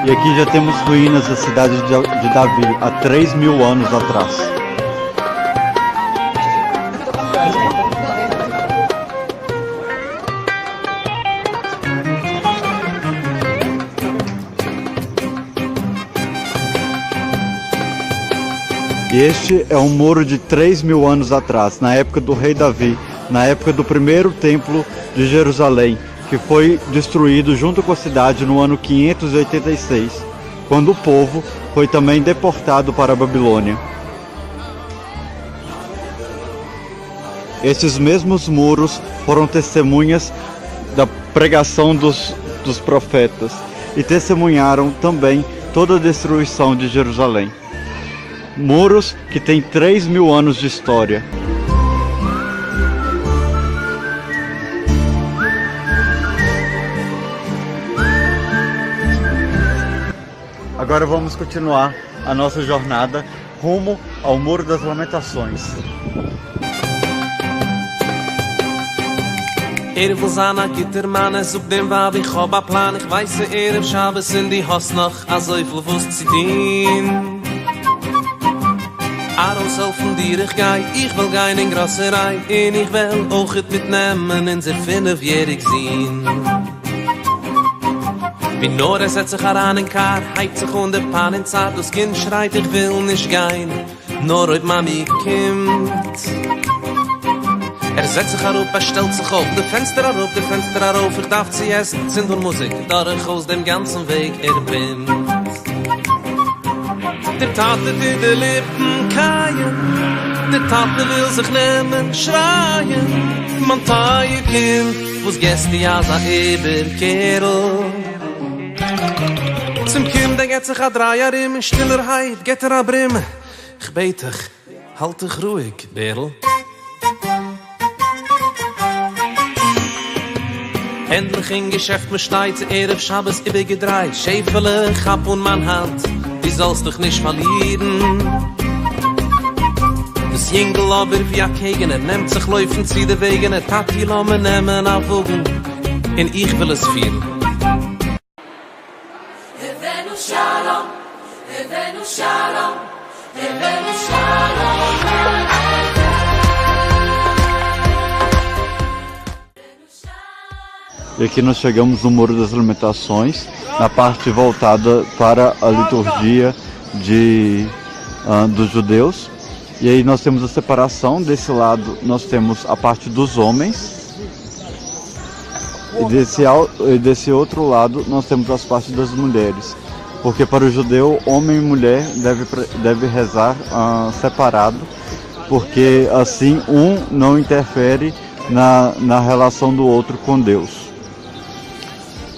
E aqui já temos ruínas da cidade de Davi, há 3.000 anos atrás. E este é um muro de 3.000 anos atrás, na época do rei Davi, na época do primeiro templo de Jerusalém, que foi destruído junto com a cidade no ano 586, quando o povo foi também deportado para a Babilônia. Esses mesmos muros foram testemunhas da pregação dos profetas e testemunharam também toda a destruição de Jerusalém. Muros que têm 3.000 anos de história. Agora vamos continuar a nossa jornada rumo ao Muro das Lamentações. Will sein a Gittermann, auf dem Wab, ich hab a Plan, ich weiß, Erev Shabbos in die hast noch a so viel Wurst zu tun. Aros helfen dir, ich will gein in Grasserei, und ich will auch et mitnehmen in sehr 5-jährig sein. Wie nur setzt sich heran in Kar, heit sich und der Pan in Zart, das Kind schreit, ich will nicht gehen, nur heute Mami kommt. Setzt sich herup, stellt sich auf, de Fenster herauf, ich darf sie essen, sind und Musik, dadurch aus dem ganzen Weg bindt. Der Tate die de Lippen kaien, der Tate will sich nehmen, schreien, man taie Kind, wo's gäste ja sa Eberkerl. Zum Kind, der geht sich a Dreier in Stillerheit, geht a Brim, ich bete dich, halt dich ruhig, Bärl. Endlich in Geschäft mit Steitze, Erev Shabbos übergedreht, Schäfele, Chap und mein Hand, die sollst dich nicht verlieren. Das Jingel aber wie a Kegen, nimmt sich Läufen, zieht die Wegen, Tati lassen nehmen auf Wogen, und ich will es führen. Evenu Shalom, Evenu Shalom, Evenu Shalom. E aqui nós chegamos no Muro das Lamentações, na parte voltada para a liturgia dos judeus. E aí nós temos a separação, desse lado nós temos a parte dos homens, e desse outro lado nós temos as partes das mulheres. Porque para o judeu, homem e mulher deve rezar separado, porque assim um não interfere na relação do outro com Deus.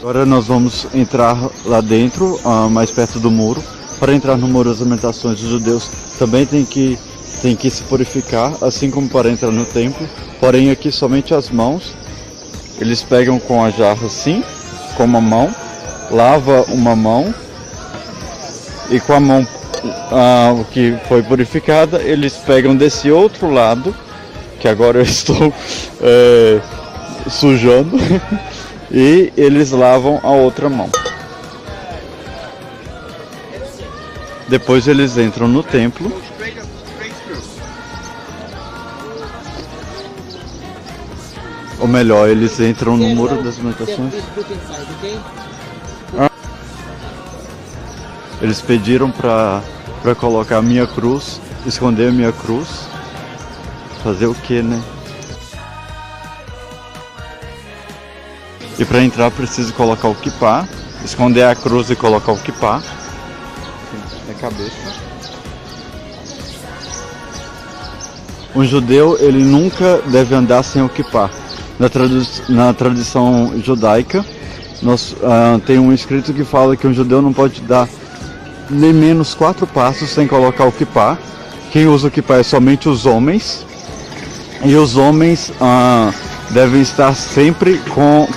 Agora nós vamos entrar lá dentro, mais perto do muro. Para entrar no Muro das Lamentações, os judeus também têm que se purificar, assim como para entrar no templo. Porém aqui somente as mãos. Eles pegam com a jarra assim, com uma mão, lava uma mão, e com a mão que foi purificada, eles pegam desse outro lado, que agora eu estou sujando, e eles lavam a outra mão. Depois eles entram no templo. Ou melhor, eles entram no Muro das Lamentações. Eles pediram para colocar a minha cruz, esconder a minha cruz. Fazer o que, né? E para entrar preciso colocar o kippá, esconder a cruz e colocar o kippá na cabeça. Um judeu, ele nunca deve andar sem o kippá. Na tradição judaica, tem um escrito que fala que um judeu não pode dar nem menos 4 passos sem colocar o kippá. Quem usa o kippá é somente os homens. E os homens devem estar sempre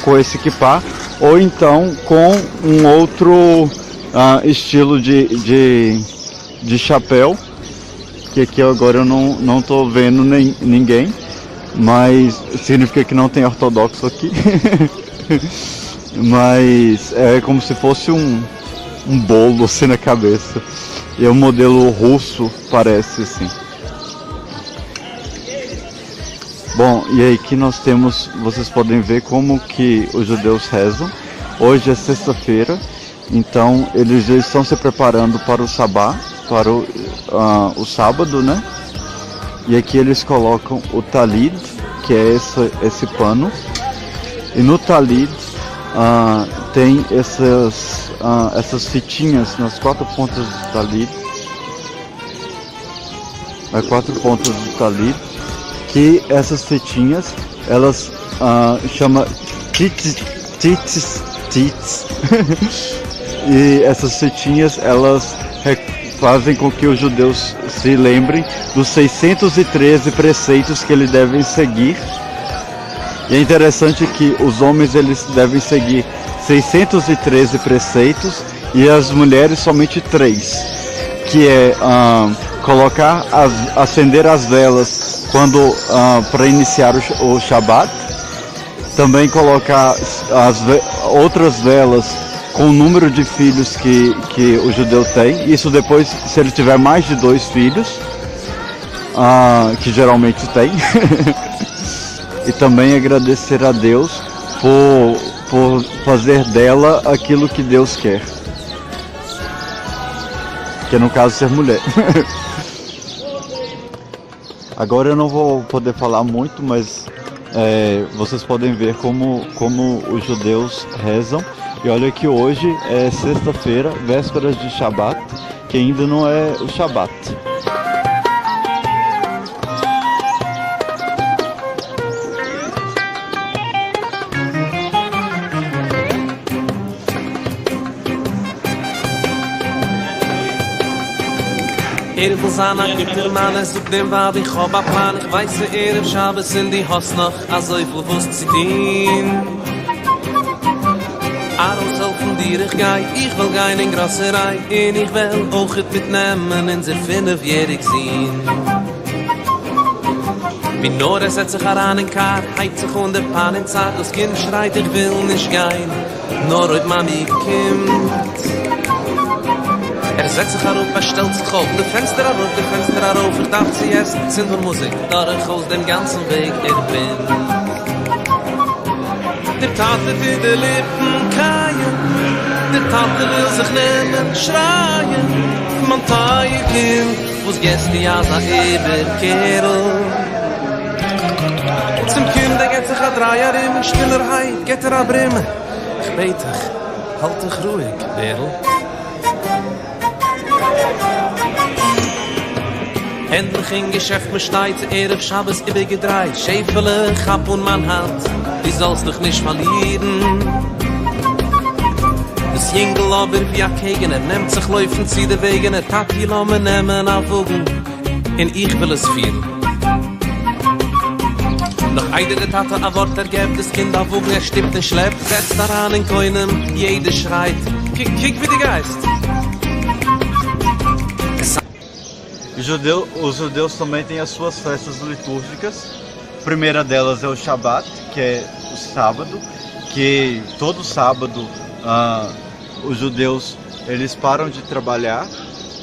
com esse kippá, ou então com um outro estilo de chapéu, que aqui agora eu não estou vendo ninguém, mas significa que não tem ortodoxo aqui. Mas é como se fosse um bolo assim na cabeça, e é um modelo russo, parece assim. Bom, e aí aqui nós temos, vocês podem ver como que os judeus rezam. Hoje é sexta-feira, então eles já estão se preparando para o sabá, para o sábado, né? E aqui eles colocam o talid, que é esse pano. E no talid tem essas fitinhas nas 4 pontas do talid. As 4 pontas do talid. Que essas fitinhas, elas chamam tits. E essas fitinhas, elas fazem com que os judeus se lembrem dos 613 preceitos que eles devem seguir. E é interessante que os homens, eles devem seguir 613 preceitos, e as mulheres somente 3, que é acender as velas para iniciar o Shabat, também colocar outras velas com o número de filhos que o judeu tem, isso depois se ele tiver mais de 2 filhos, que geralmente tem, e também agradecer a Deus por fazer dela aquilo que Deus quer. Que no caso ser mulher. Agora eu não vou poder falar muito, mas vocês podem ver como os judeus rezam. E olha que hoje é sexta-feira, vésperas de Shabat, que ainda não é o Shabat. Will sein, gibt der Mann, es sucht dem Wab, ich hab a Plan, ich weiß, Erev Shabbos in die Hoss noch, also ich will was zitieren. Aros helfen dir, ich will gein in Grasserei, und ich will auch et mitnehmen, in sie 5-jährig sein. Wie Nora setzt sich heran in Kar, heit sich der Pan in Zeit, das Kind schreit, ich will nicht gein, nur heute Mami kommt. Setzt sich auf, stellt sich auf, der Fenster auf, ich darf sie erst, sind von Musik, dadurch aus dem ganzen Weg, bin. Der Tate will die Lippen keien, der Tate will sich nehmen, schreien, man teil Kind, wo's gäst die Asa Eberkerl. Zum Kind, der geht sich a Dreier im Stillerheit, geht a Brimme, ich bete dich, halt dich ruhig, Berl. Endlich in Geschäft mit Steiz, Erev Shabbos übergedreht, Schäfele, Chap und man Hand, die sollst dich nicht verlieren. Das Jingel aber wie ein Kegen, nimmt sich laufen, zieht der Wegen, Tati lassen wir nehmen auf Wogen, und ich will es fühlen. Noch einer der Tate ein Wort ergibt, das Kind auf Wogen, stimmt und schleppt, setzt daran in Koinem, jeder schreit, kick wie der Geist. Os judeus também têm as suas festas litúrgicas. A primeira delas é o Shabat, que é o sábado, que todo sábado os judeus eles param de trabalhar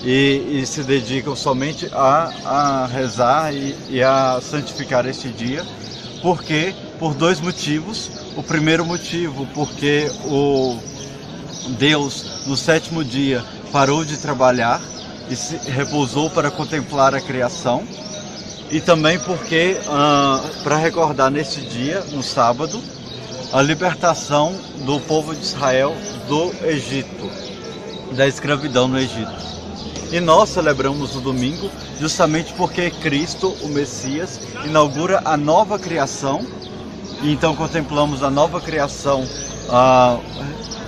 e se dedicam somente a rezar e a santificar este dia. Porque? Por dois motivos. O primeiro motivo, porque o Deus no sétimo dia parou de trabalhar e se repousou para contemplar a criação, e também porque, para recordar neste dia, no sábado, a libertação do povo de Israel do Egito, da escravidão no Egito. E nós celebramos o domingo justamente porque Cristo, o Messias, inaugura a nova criação, e então contemplamos a nova criação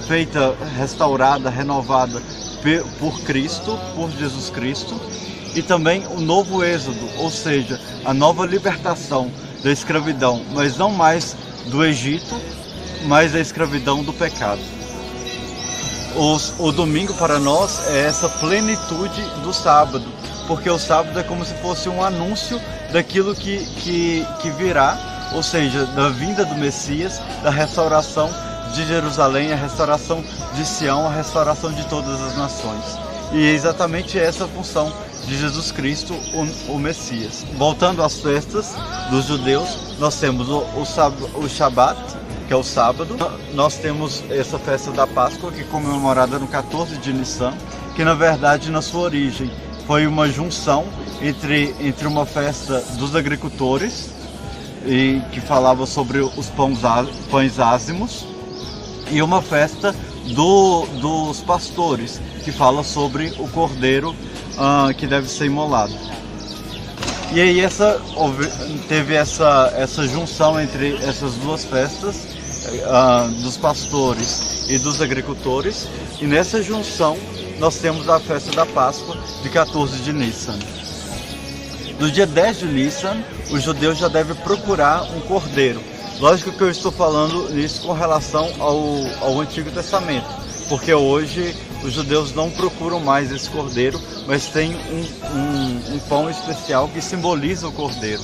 feita, restaurada, renovada por Cristo, por Jesus Cristo, e também o novo êxodo, ou seja, a nova libertação da escravidão, mas não mais do Egito, mas da escravidão do pecado. O domingo para nós é essa plenitude do sábado, porque o sábado é como se fosse um anúncio daquilo que virá, ou seja, da vinda do Messias, da restauração de Jerusalém, a restauração de Sião, a restauração de todas as nações. E é exatamente essa a função de Jesus Cristo, o Messias. Voltando às festas dos judeus, nós temos o Shabat, que é o sábado. Nós temos essa festa da Páscoa, que é comemorada no 14 de Nissan, que na verdade, na sua origem, foi uma junção entre uma festa dos agricultores, e que falava sobre os pães ázimos, e uma festa dos pastores, que fala sobre o cordeiro que deve ser imolado. E aí teve essa junção entre essas duas festas, dos pastores e dos agricultores, e nessa junção nós temos a festa da Páscoa de 14 de Nissan. No dia 10 de Nissan, o judeu já deve procurar um cordeiro. Lógico que eu estou falando isso com relação ao Antigo Testamento, porque hoje os judeus não procuram mais esse cordeiro, mas tem um pão especial que simboliza o cordeiro.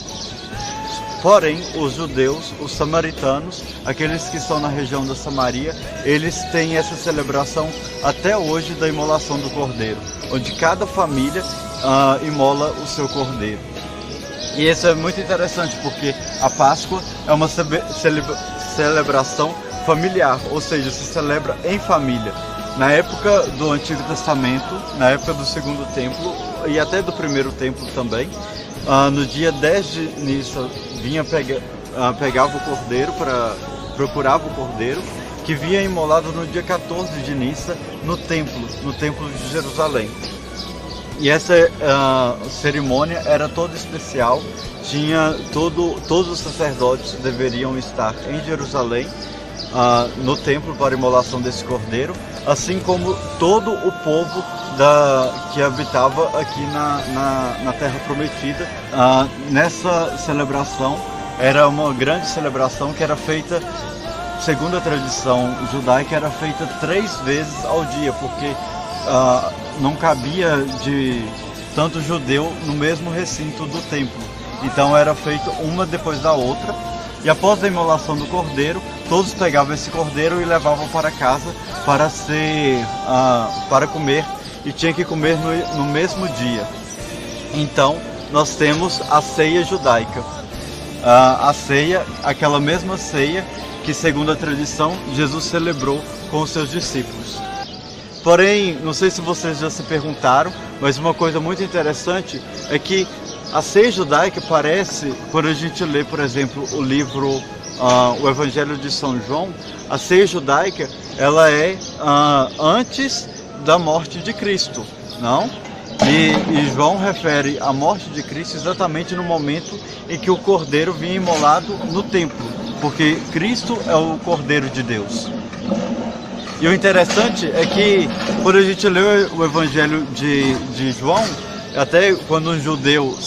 Porém, os judeus, os samaritanos, aqueles que estão na região da Samaria, eles têm essa celebração até hoje da imolação do cordeiro, onde cada família imola o seu cordeiro. E isso é muito interessante, porque a Páscoa é uma celebração familiar, ou seja, se celebra em família. Na época do Antigo Testamento, na época do Segundo Templo e até do Primeiro Templo também, no dia 10 de Nissan pegava o cordeiro, procurava o cordeiro, que vinha imolado no dia 14 de Nissan no templo de Jerusalém. E essa cerimônia era toda especial, todos os sacerdotes deveriam estar em Jerusalém, no templo para a imolação desse cordeiro, assim como todo o povo que habitava aqui na Terra Prometida. Nessa celebração, era uma grande celebração que era feita, segundo a tradição judaica, era feita 3 vezes ao dia, porque não cabia de tanto judeu no mesmo recinto do templo. Então era feito uma depois da outra. E após a imolação do cordeiro, todos pegavam esse cordeiro e levavam para casa para comer, e tinha que comer no mesmo dia. Então nós temos a ceia judaica. A ceia, aquela mesma ceia que, segundo a tradição, Jesus celebrou com os seus discípulos. Porém, não sei se vocês já se perguntaram, mas uma coisa muito interessante é que a ceia judaica parece, quando a gente lê, por exemplo, o livro, o Evangelho de São João, a ceia judaica, ela é antes da morte de Cristo, não? E João refere a morte de Cristo exatamente no momento em que o cordeiro vinha imolado no templo, porque Cristo é o Cordeiro de Deus. E o interessante é que, quando a gente lê o Evangelho de João, até quando um judeu,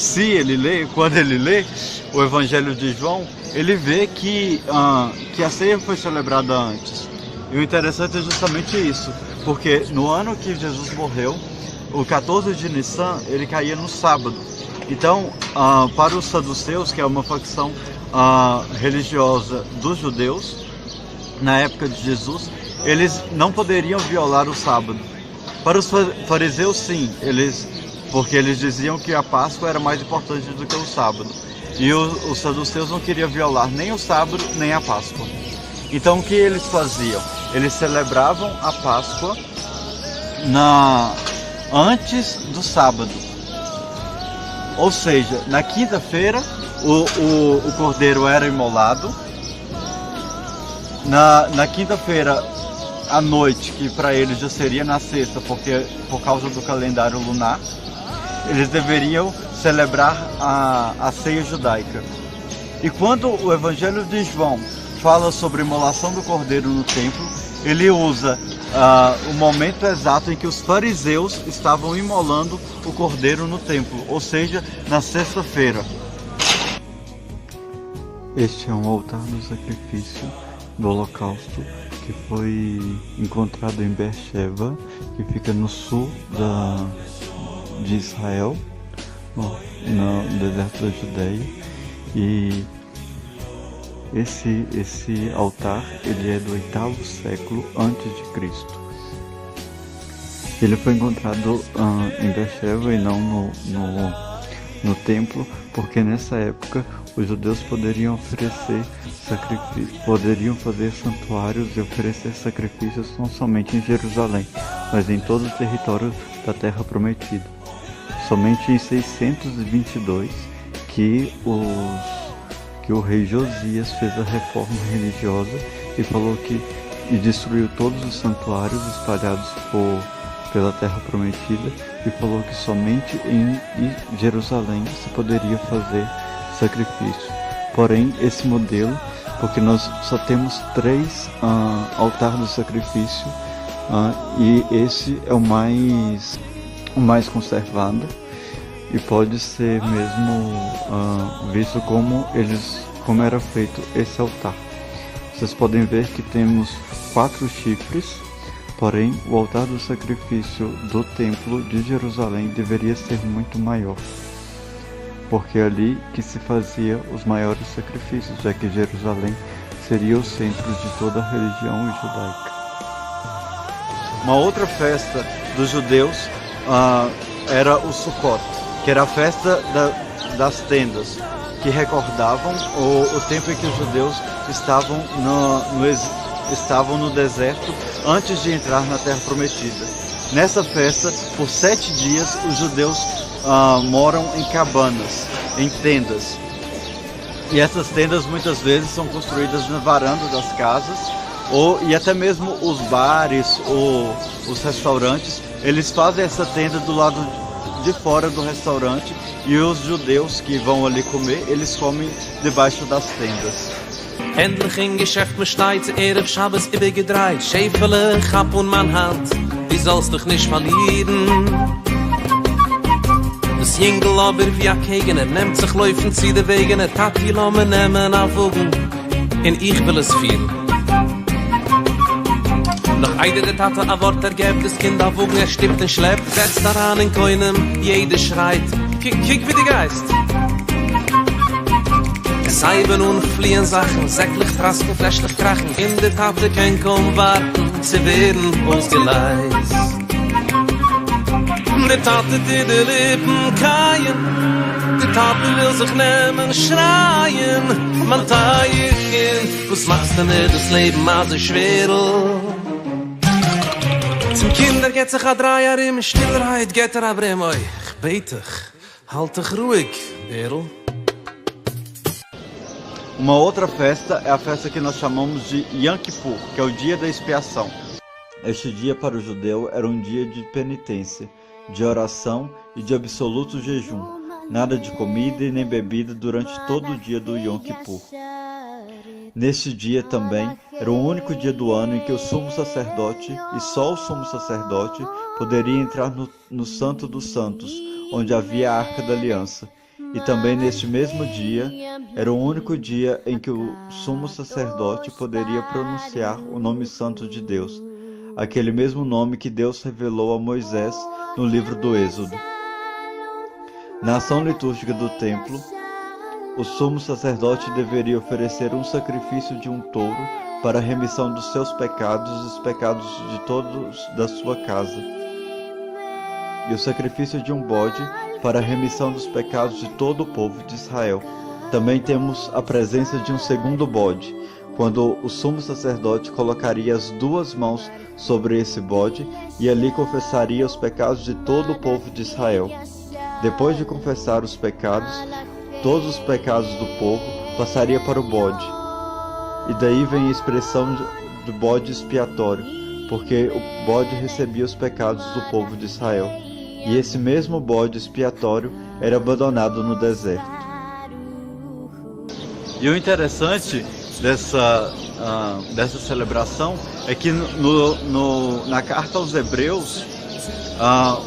quando ele lê o Evangelho de João, ele vê que a ceia foi celebrada antes. E o interessante é justamente isso, porque no ano que Jesus morreu, o 14 de Nissan, ele caía no sábado. Então, para os saduceus, que é uma facção religiosa dos judeus, na época de Jesus, eles não poderiam violar o sábado. Para os fariseus, sim, porque eles diziam que a Páscoa era mais importante do que o sábado. E os saduceus não queriam violar nem o sábado, nem a Páscoa. Então o que eles faziam? Eles celebravam a Páscoa antes do sábado. Ou seja, na quinta-feira o cordeiro era imolado. Na quinta-feira à noite, que para eles já seria na sexta, porque por causa do calendário lunar, eles deveriam celebrar a ceia judaica. E quando o Evangelho de João fala sobre a imolação do cordeiro no templo, ele usa o momento exato em que os fariseus estavam imolando o cordeiro no templo, ou seja, na sexta-feira. Este é um altar do sacrifício do holocausto que foi encontrado em Beersheba, que fica no sul de Israel, no deserto da Judeia. E esse altar, ele é do 8º século antes de Cristo. Ele foi encontrado em Beersheba e não no templo, porque nessa época os judeus poderiam fazer santuários e oferecer sacrifícios não somente em Jerusalém, mas em todo o território da Terra Prometida. Somente em 622 que o rei Josias fez a reforma religiosa e destruiu todos os santuários espalhados pela Terra Prometida, e falou que somente em Jerusalém se poderia fazer sacrifício. Porém, esse modelo, porque nós só temos 3 altares do sacrifício, e esse é o mais conservado, e pode ser mesmo visto como era feito esse altar. Vocês podem ver que temos 4 chifres, porém o altar do sacrifício do templo de Jerusalém deveria ser muito maior, porque é ali que se fazia os maiores sacrifícios, já que Jerusalém seria o centro de toda a religião judaica. Uma outra festa dos judeus era o Sukkot, que era a festa das tendas, que recordavam o tempo em que os judeus estavam estavam no deserto antes de entrar na Terra Prometida. Nessa festa, por 7 dias, os judeus moram em cabanas, em tendas. E essas tendas muitas vezes são construídas na varanda das casas, e até mesmo os bares ou os restaurantes, eles fazem essa tenda do lado de fora do restaurante, e os judeus que vão ali comer, eles comem debaixo das tendas. Endlich in Geschäft mit Steitz, Erev Shabbos übergedreht. Schäfele, Chap und mein Hand, die sollst dich nicht verlieren. Das Jingel aber wie a Kegen, nimmt sich laufen, zieht der Wegen, Tati lasse nehmen auf Wogen, und ich will es fühlen. Noch einer der Tate a Wort ergebt, das Kind auf Wogen, stimmt und schleppt, setzt daran in Koinem, jeder schreit, kick wie der Geist. Seiben und fliehen Sachen, säcklich trasken, fläschlich krachen, in der Tate kein kaum warten, sie werden ausgeleist. Der Tate die Lippen keien, der Tate will sich nehmen, schreien, man Teilchen, was machst du nicht das Leben also schwer? Zum Kinder geht sich a 3 Jahre in Stillheit, geht aber immer, ich bete dich, halt dich ruhig, Berl. Uma outra festa é a festa que nós chamamos de Yom Kippur, que é o dia da expiação. Este dia para o judeu era um dia de penitência, de oração e de absoluto jejum. Nada de comida e nem bebida durante todo o dia do Yom Kippur. Neste dia também era o único dia do ano em que o sumo sacerdote, e só o sumo sacerdote, poderia entrar no Santo dos Santos, onde havia a Arca da Aliança. E também neste mesmo dia, era o único dia em que o sumo sacerdote poderia pronunciar o nome santo de Deus, aquele mesmo nome que Deus revelou a Moisés no livro do Êxodo. Na ação litúrgica do templo, o sumo sacerdote deveria oferecer um sacrifício de um touro para a remissão dos seus pecados e os pecados de todos da sua casa, e o sacrifício de um bode para a remissão dos pecados de todo o povo de Israel. Também temos a presença de um segundo bode, quando o sumo sacerdote colocaria as 2 mãos sobre esse bode e ali confessaria os pecados de todo o povo de Israel. Depois de confessar os pecados, todos os pecados do povo passaria para o bode. E daí vem a expressão do bode expiatório, porque o bode recebia os pecados do povo de Israel. E esse mesmo bode expiatório era abandonado no deserto. E o interessante dessa celebração é que na carta aos Hebreus, a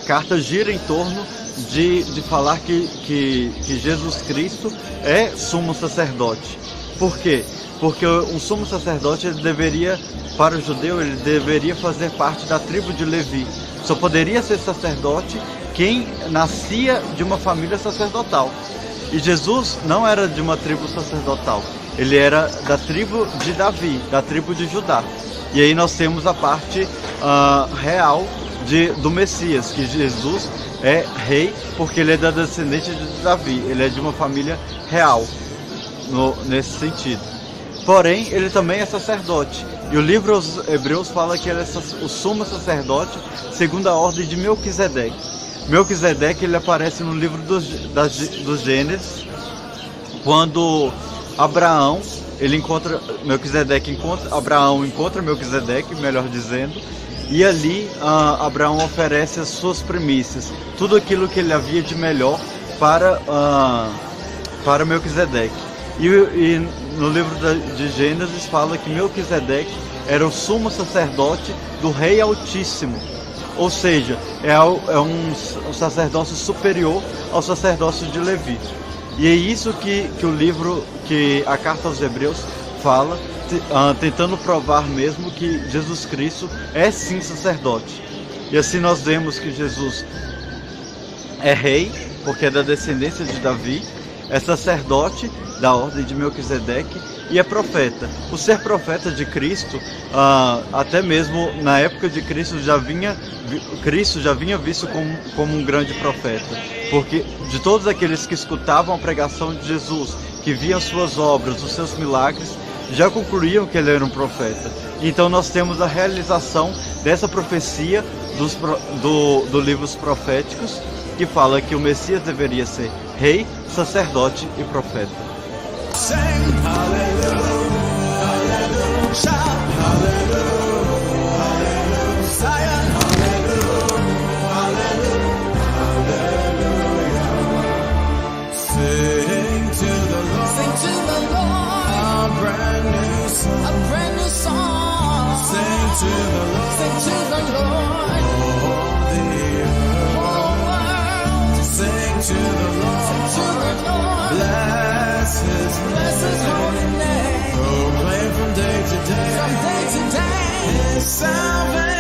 carta gira em torno de falar que Jesus Cristo é sumo sacerdote. Por quê? Porque um sumo sacerdote, para o judeu, ele deveria fazer parte da tribo de Levi. Só poderia ser sacerdote quem nascia de uma família sacerdotal. E Jesus não era de uma tribo sacerdotal. Ele era da tribo de Davi, da tribo de Judá. E aí nós temos a parte real do Messias, que Jesus é rei porque ele é da descendente de Davi. Ele é de uma família real, nesse sentido. Porém, ele também é sacerdote. E o livro aos Hebreus fala que ele é o sumo sacerdote segundo a ordem de Melquisedeque. Melquisedeque, ele aparece no livro dos Gênesis, quando Abraão encontra Melquisedeque, melhor dizendo, e ali Abraão oferece as suas primícias, tudo aquilo que ele havia de melhor para Melquisedeque. E no livro de Gênesis fala que Melquisedeque era o sumo sacerdote do Rei Altíssimo, ou seja, é um sacerdócio superior ao sacerdócio de Levi. E é isso que a carta aos Hebreus fala, tentando provar mesmo que Jesus Cristo é sim sacerdote. E assim nós vemos que Jesus é rei, porque é da descendência de Davi, é sacerdote da ordem de Melquisedeque e é profeta. O ser profeta de Cristo, até mesmo na época de Cristo já vinha visto como um grande profeta, porque de todos aqueles que escutavam a pregação de Jesus, que viam suas obras, os seus milagres, já concluíam que ele era um profeta. Então nós temos a realização dessa profecia do livros proféticos, que fala que o Messias deveria ser rei, sacerdote e profeta. Sing hallelujah, hallelujah, shout hallelujah, hallelujah, Zion, hallelujah, hallelujah, hallelujah. Sing to the Lord, a brand new song, Sing to the Lord, all the whole world, sing to the Lord, bless His holy name, proclaim from day to day, His salvation.